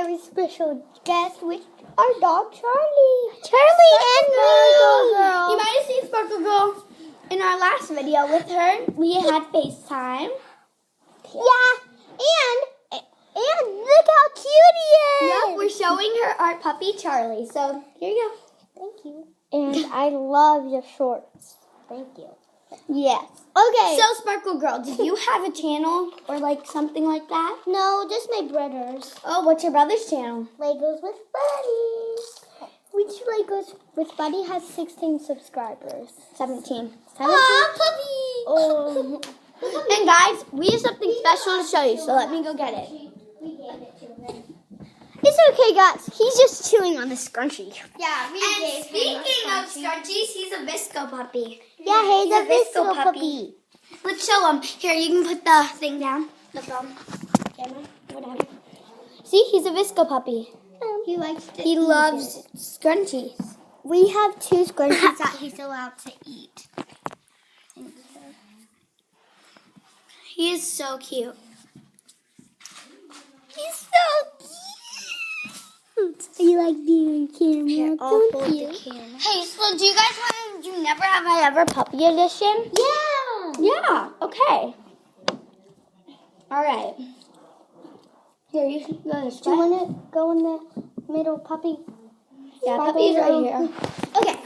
very special guest with our dog Charlie. Charlie and Sparkle me. Girl. You might have seen Sparkle Girl in our last video with her. We had FaceTime. Yeah, and look how cute he is. Yep, we're showing her our puppy Charlie. So here you go. Thank you. And I love your shorts. Thank you. Yes. Okay. So Sparkle Girl, did you have a channel or like something like that? No, just my brothers. Oh, what's your brother's channel? Legos with Buddy. Which Legos with Buddy has 16 subscribers. 17. Aw, puppy. Oh. And guys, we have something special to show you, so let me go get it. We gave it to him. It's okay, guys. He's just chewing on the scrunchie. Yeah, and speaking of scrunchies, he's a Visco puppy. Yeah, he's a Visco Visco puppy. Let's show him. Here, you can put the thing down. The phone. Camera. Whatever. See, he's a Visco puppy. He likes to He eat loves it. scrunchies. We have 2 scrunchies that he's allowed to eat. He is so cute. He's so cute. You like being on camera, don't you? Hey, so do you guys want to do Never Have I Ever Puppy Edition? Yeah. Yeah, okay. All right. Here, you can go this Do you way. want to go in the middle, puppy? Yeah, Sparkle puppy's right Girl? here. Okay.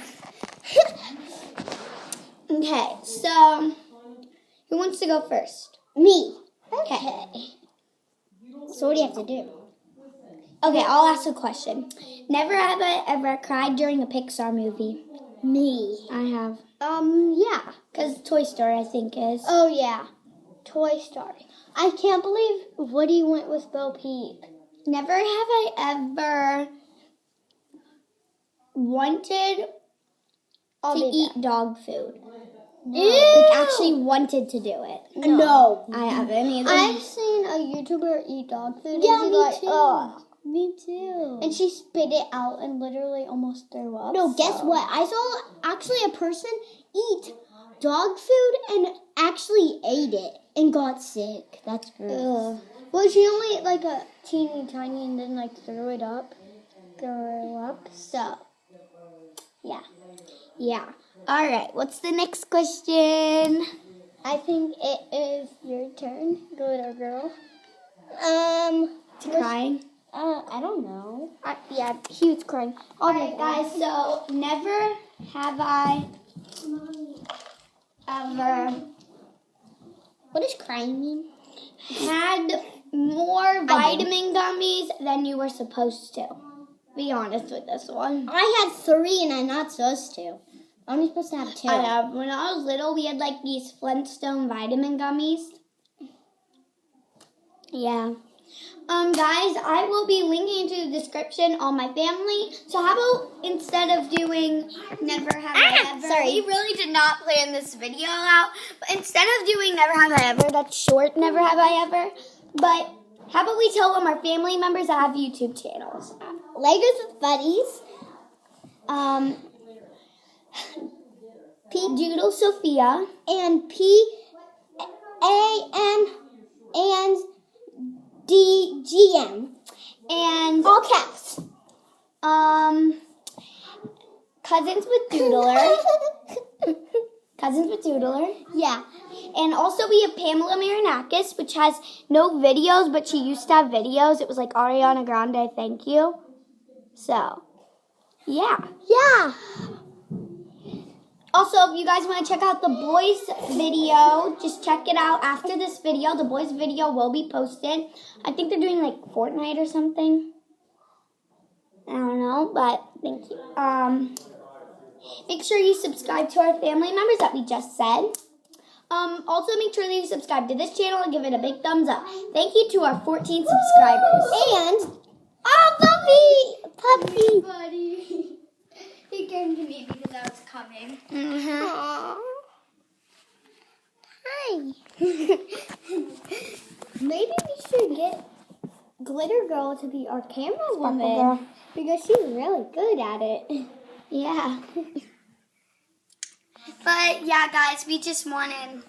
Okay, so who wants to go first? Me. Okay. So what do you have to do? Okay, I'll ask a question. Never have I ever cried during a Pixar movie. Me. I have. Yeah. Because Toy Story, I think, is. Oh, yeah. Toy Story. I can't believe Woody went with Bo Peep. Never have I ever wanted to eat dog food. No. Like, actually wanted to do it. No. I haven't either. I've seen a YouTuber eat dog food. Yeah, and she's me like, too. "Ugh." Me too. And she spit it out and literally almost threw up. No, Guess what? I saw actually a person eat dog food and actually ate it and got sick. That's gross. Ugh. Well, she only ate like a teeny tiny and then like threw up. So, yeah. Yeah. All right. What's the next question? I think it is your turn, little girl. Crying. I don't know. Yeah, he was crying. All right, guys. So never have I ever What does crying mean? had more vitamin gummies than you were supposed to. Be honest with this one. I had 3 and I'm not supposed to. I'm only supposed to have 2. I have. When I was little, we had like these Flintstone vitamin gummies. Yeah. Guys, I will be linking into the description all my family. So how about instead of doing Never Have I Ever? sorry. We really did not plan this video out. But instead of doing Never Have I Ever, that's short Never Have I Ever. But how about we tell them our family members that have YouTube channels? Legos with Buddies. P. Doodle Sophia. And PAN and DGM. And All caps. Cousins with Doodler. Cousins with Doodler. Yeah. And also we have Pamela Marinakis, which has no videos, but she used to have videos. It was like Ariana Grande, thank you. So, yeah. Yeah. Also, if you guys want to check out the boys' video, just check it out after this video. The boys' video will be posted. I think they're doing like Fortnite or something. I don't know, but thank you. Make sure you subscribe to our family members that we just said. Also, make sure that you subscribe to this channel and give it a big thumbs up. Thank you to our 14 subscribers. And puppy. Buddy. He came to me because I was coming. Aww. Hi. Maybe we should get Glitter Girl to be our camera woman Girl. because she's really good at it. Yeah. But yeah, guys, we just wanted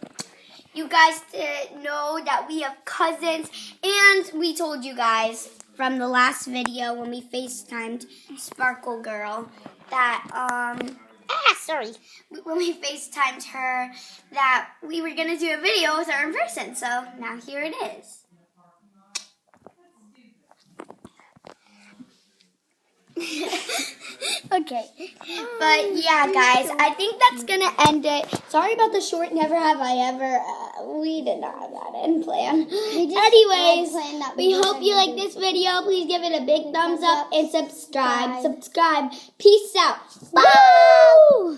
you guys to know that we have cousins, and we told you guys from the last video when we FaceTimed Sparkle Girl that sorry. When we FaceTimed her that we were gonna do a video with her in person. So now here it is. Okay. But yeah, guys, I think that's gonna end it. Sorry about the short Never Have I Ever. We did not have that in plan. Anyways, we hope you like this video. Please give it a big thumbs up and subscribe. Peace out. Bye.